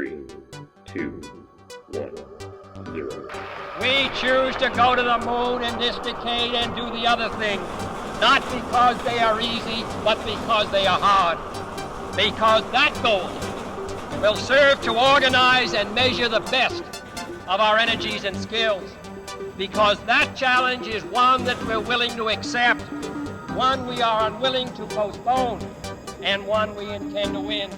3, 2, 1, 0. We choose to go to the moon in this decade and do the other thing, not because they are easy, but because they are hard. Because that goal will serve to organize and measure the best of our energies and skills. Because that challenge is one that we're willing to accept, one we are unwilling to postpone, and one we intend to win.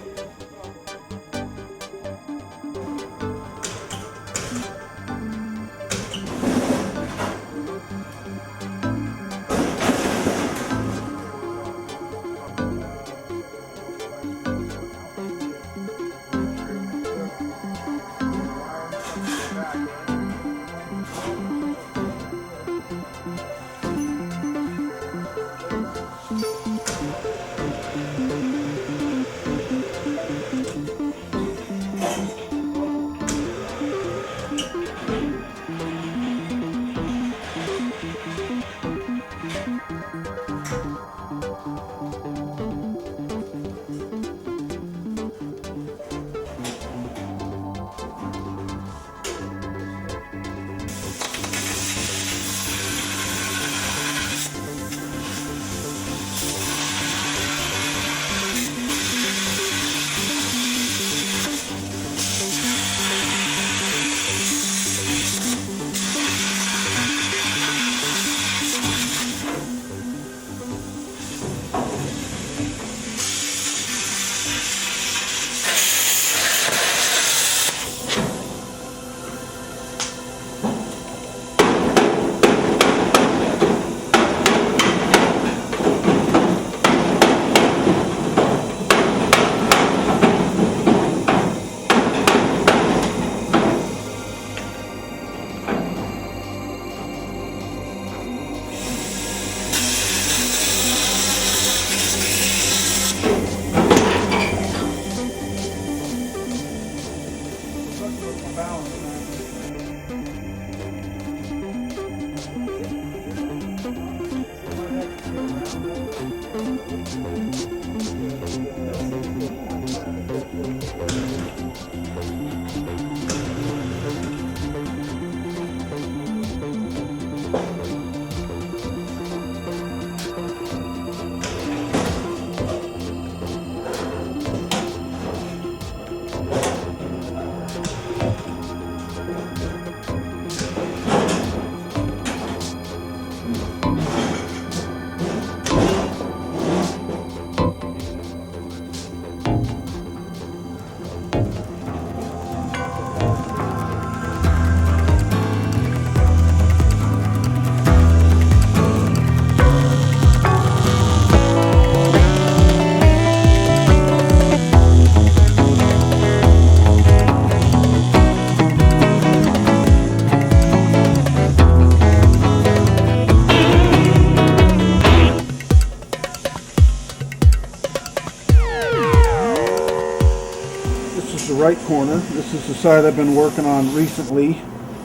Right corner. This is the side I've been working on recently.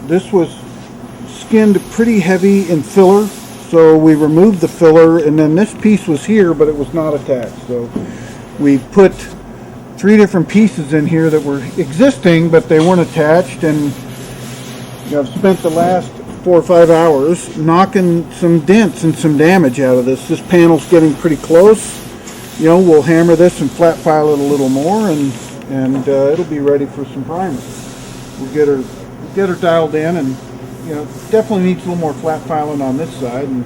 This was skinned pretty heavy in filler, so we removed the filler, and then this piece was here but it was not attached, so we put 3 different pieces in here that were existing but they weren't attached, and I've spent the last 4 or 5 hours knocking some dents and some damage out of this. This panel's getting pretty close. We'll hammer this and flat file it a little more, and it'll be ready for some primer. We'll get her dialed in, and definitely needs a little more flat filing on this side, and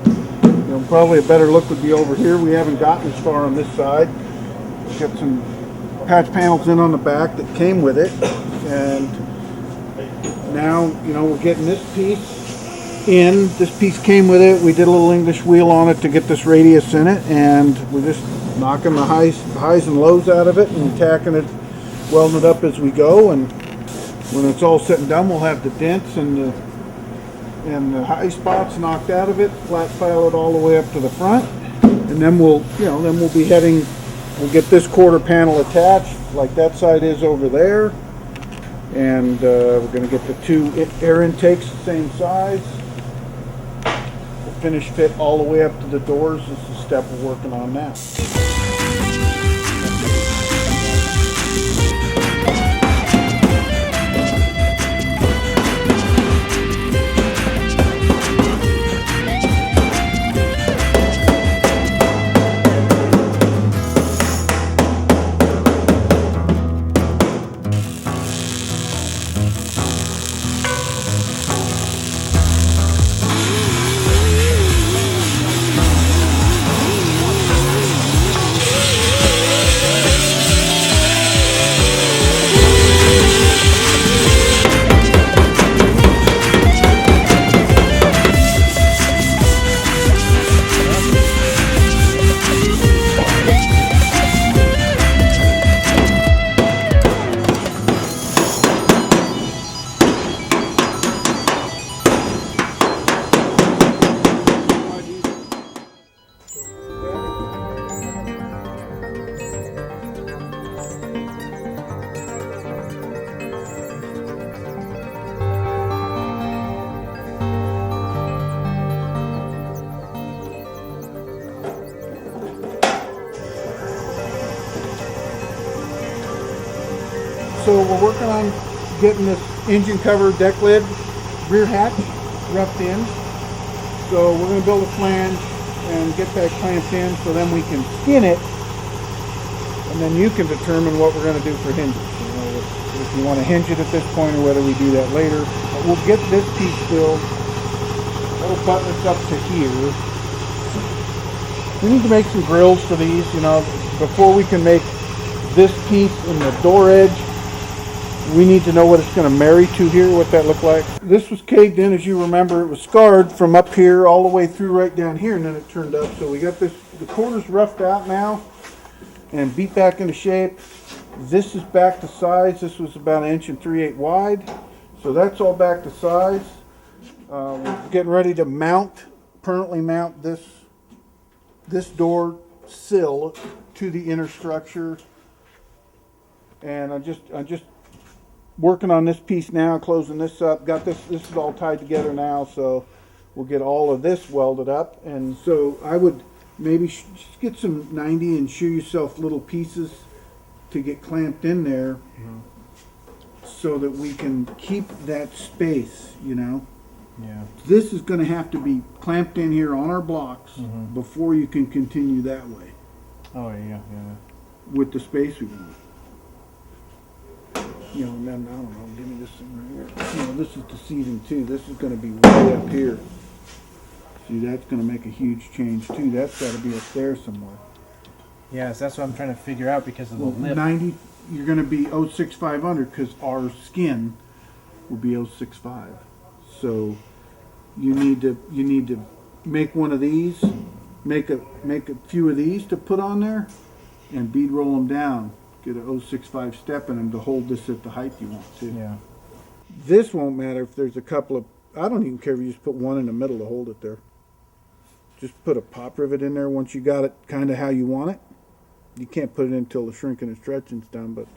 probably a better look would be over here. We haven't gotten as far on this side. We've got some patch panels in on the back that came with it, and now we're getting this piece in. This piece came with it. We did a little English wheel on it to get this radius in it, and we're just knocking the highs and lows out of it and tacking it, welding it up as we go, and when it's all said and done, we'll have the dents and the high spots knocked out of it, flat file it all the way up to the front, and then we'll be heading. We'll get this quarter panel attached like that side is over there, and we're going to get the 2 air intakes the same size. We'll finish fit all the way up to the doors. This is the step we're working on now. So we're working on getting this engine cover deck lid rear hatch roughed in. So we're going to build a flange and get that clamped in so then we can skin it, and then you can determine what we're going to do for hinges. You know, if you want to hinge it at this point or whether we do that later. But we'll get this piece filled. That'll button us up to here. We need to make some grills for these, you know, before we can make this piece in the door edge. We need to know what it's going to marry to here, what that looked like. This was caved in, as you remember. It was scarred from up here all the way through right down here, and then it turned up. So we got this, the corners roughed out now and beat back into shape. This is back to size. This was about 1 3/8 wide. So that's all back to size. We're getting ready to permanently mount this door sill to the inner structure. And I'm just working on this piece now, closing this up. Got this is all tied together now, so we'll get all of this welded up. And so I would maybe just get some 90 and shoe yourself little pieces to get clamped in there, so that we can keep that space, you know. Yeah. This is going to have to be clamped in here on our blocks before you can continue that way Oh yeah. with the space we want. You know, and then, I don't know, give me this thing right here. You know, this is the seating too. This is going to be way up here. See, that's going to make a huge change too. That's got to be up there somewhere. Yes, that's what I'm trying to figure out because of the Well, lip. 90, you're going to be 065 under because our skin will be 065. So you need to make one of these, make a few of these to put on there, and bead roll them down. Get a 065 step in them to hold this at the height you want to. Yeah. This won't matter if there's a couple of, I don't even care if you just put one in the middle to hold it there. Just put a pop rivet in there once you got it kind of how you want it. You can't put it in until the shrinking and stretching's done, but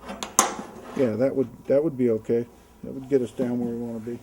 yeah, that would be okay. That would get us down where we want to be.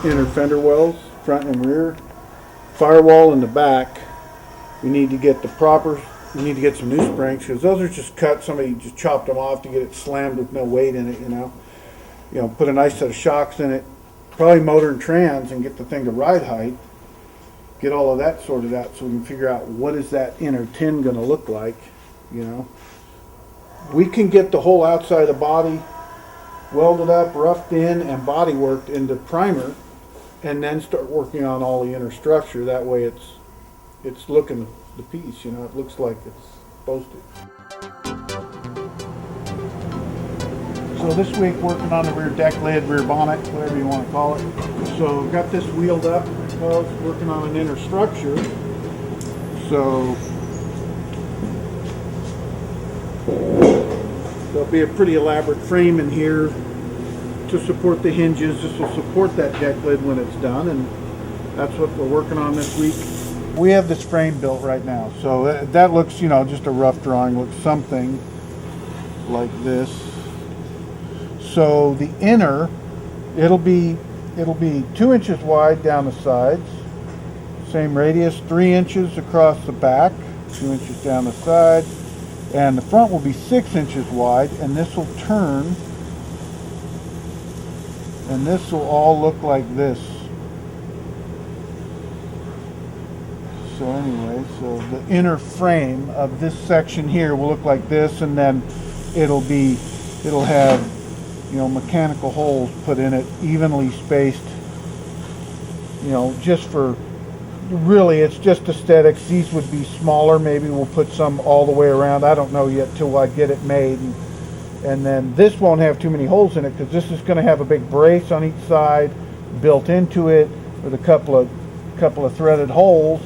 Inner fender wells, front and rear, firewall in the back. We need to get we need to get some new springs because those are just cut. Somebody just chopped them off to get it slammed with no weight in it, you know. Put a nice set of shocks in it, probably motor and trans, and get the thing to ride height. Get all of that sorted out so we can figure out what is that inner tin going to look like, you know. We can get the whole outside of the body welded up, roughed in, and body worked into primer, and then start working on all the inner structure. That way it's looking the piece, you know, it looks like it's supposed to. So this week working on the rear deck lid, rear bonnet, whatever you want to call it. So got this wheeled up, working on an inner structure. So there'll be a pretty elaborate frame in here to support the hinges. This will support that deck lid when it's done, and that's what we're working on this week. We have this frame built right now, so that looks, you know, just a rough drawing, looks something like this. So the inner, it'll be 2 inches wide down the sides, same radius, 3 inches across the back, 2 inches down the side, And the front will be 6 inches wide, and this will turn, and this will all look like this. So anyway, so the inner frame of this section here will look like this, and then it'll have, you know, mechanical holes put in it, evenly spaced, you know, just for, really it's just aesthetics. These would be smaller, maybe we'll put some all the way around, I don't know yet till I get it made. And then this won't have too many holes in it because this is going to have a big brace on each side built into it with a couple of threaded holes,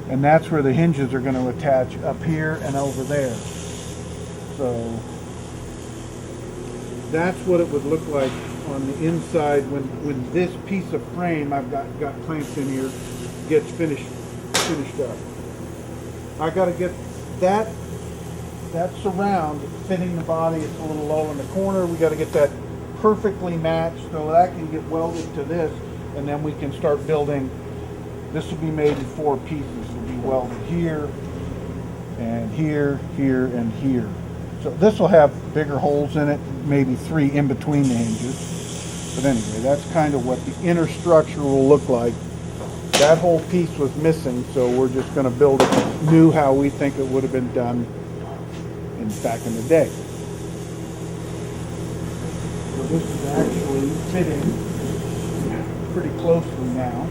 and that's where the hinges are going to attach, up here and over there. So that's what it would look like on the inside when this piece of frame I've got clamped in here gets finished up. I got to get that surround fitting the body. It's a little low in the corner. We got to get that perfectly matched so that can get welded to this, and then we can start building. This will be made in 4 pieces. It'll be welded here and here, here, and here. So this will have bigger holes in it, maybe 3 in between the hinges. But anyway, that's kind of what the inner structure will look like. That whole piece was missing, so we're just going to build it new how we think it would have been done back in the day. So this is actually fitting pretty closely now.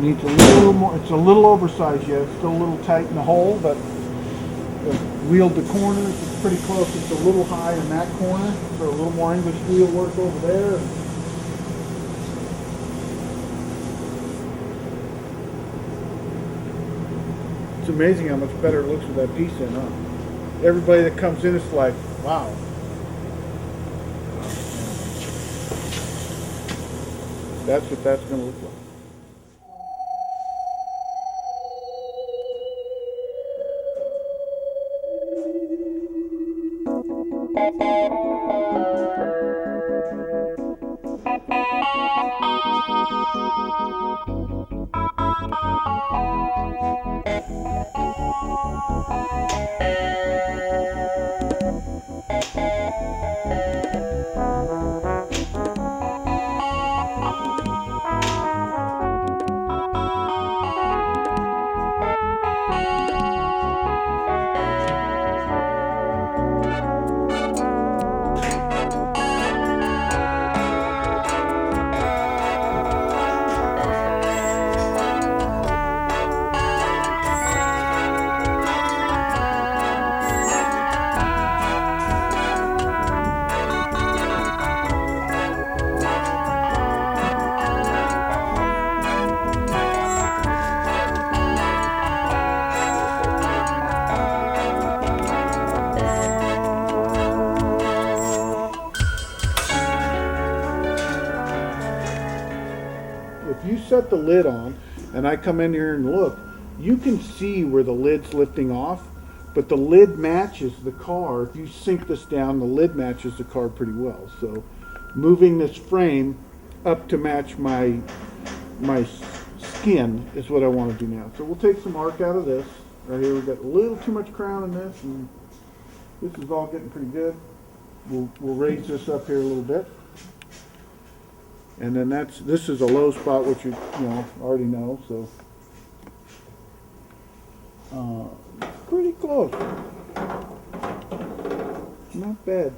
Needs a little more, it's a little oversized yet, it's still a little tight in the hole, but wheeled the corners, it's pretty close. It's a little high in that corner, so a little more English wheel work over there. It's amazing how much better it looks with that piece in, huh? Everybody that comes in, it's like, wow. That's what that's going to look like. If you set the lid on and I come in here and look, you can see where the lid's lifting off, but the lid matches the car. If you sink this down, the lid matches the car pretty well. So moving this frame up to match my skin is what I want to do now. So we'll take some arc out of this. Right here we've got a little too much crown in this, and this is all getting pretty good. We'll raise this up here a little bit. And then this is a low spot, which you already know, so pretty close. Not bad.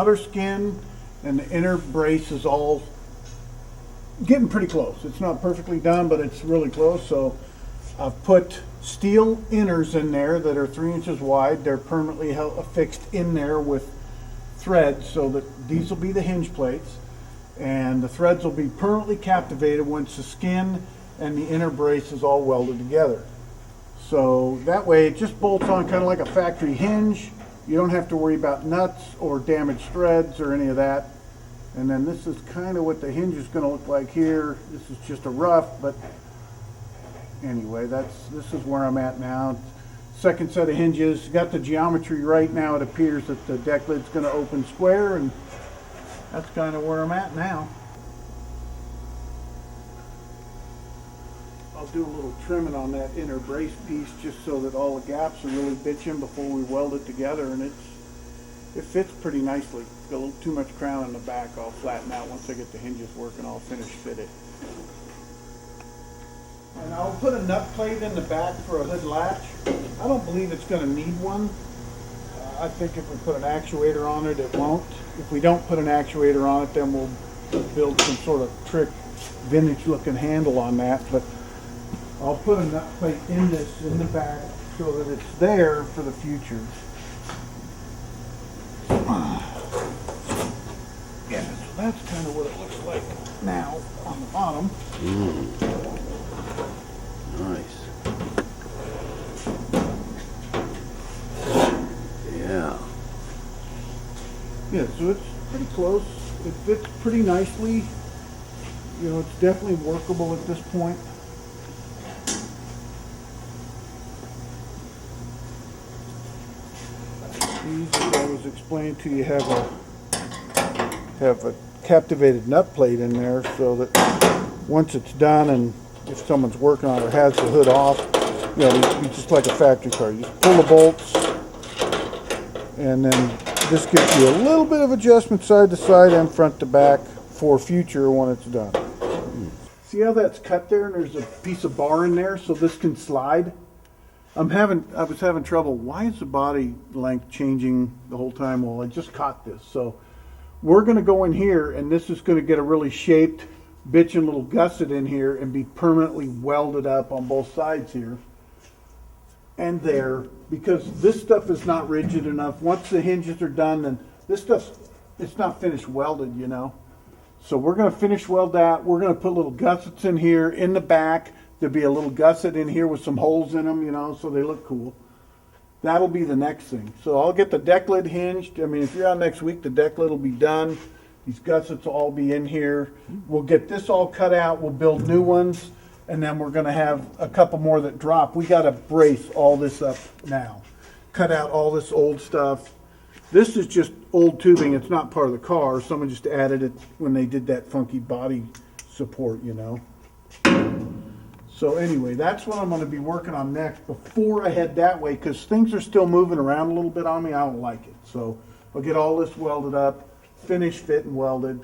outer skin and the inner brace is all getting pretty close. It's not perfectly done, but it's really close. So I've put steel inners in there that are 3 inches wide. They're permanently affixed in there with threads, so that these will be the hinge plates, and the threads will be permanently captivated once the skin and the inner brace is all welded together. So that way it just bolts on kind of like a factory hinge. You don't have to worry about nuts or damaged threads or any of that. And then this is kind of what the hinge is going to look like here. This is just a rough, but anyway, this is where I'm at now. Second set of hinges. Got the geometry right now. It appears that the deck lid's going to open square, and that's kind of where I'm at now. I'll do a little trimming on that inner brace piece just so that all the gaps are really bitching before we weld it together, and it fits pretty nicely. Got a little too much crown in the back. I'll flatten out once I get the hinges working. I'll finish fit it. And I'll put a nut plate in the back for a hood latch. I don't believe it's going to need one. I think if we put an actuator on it, it won't. If we don't put an actuator on it, then we'll build some sort of trick vintage looking handle on that. But I'll put a nut plate in the back so that it's there for the future. Yeah, so that's kind of what it looks like now on the bottom. Nice. Yeah. Yeah, so it's pretty close. It fits pretty nicely. You know, it's definitely workable at this point. These, as I was explaining to you, have a captivated nut plate in there so that once it's done and if someone's working on it or has the hood off, you know, it's just like a factory car. You just pull the bolts, and then this gives you a little bit of adjustment side to side and front to back for future when it's done. See how that's cut there, and there's a piece of bar in there so this can slide? I was having trouble. Why is the body length changing the whole time? Well, I just caught this. So we're going to go in here, and this is going to get a really shaped bitchin' little gusset in here and be permanently welded up on both sides here and there, because this stuff is not rigid enough. Once the hinges are done, then this stuff, it's not finished welded, you know. So we're going to finish weld that. We're going to put little gussets in here in the back. There'll be a little gusset in here with some holes in them, you know, so they look cool. That'll be the next thing. So I'll get the deck lid hinged. I mean, if you're out next week, the deck lid will be done. These gussets will all be in here. We'll get this all cut out. We'll build new ones, and then we're going to have a couple more that drop. We got to brace all this up now. Cut out all this old stuff. This is just old tubing. It's not part of the car. Someone just added it when they did that funky body support, you know. So anyway, that's what I'm going to be working on next before I head that way, because things are still moving around a little bit on me. I don't like it. So I'll get all this welded up, finished, fit, and welded.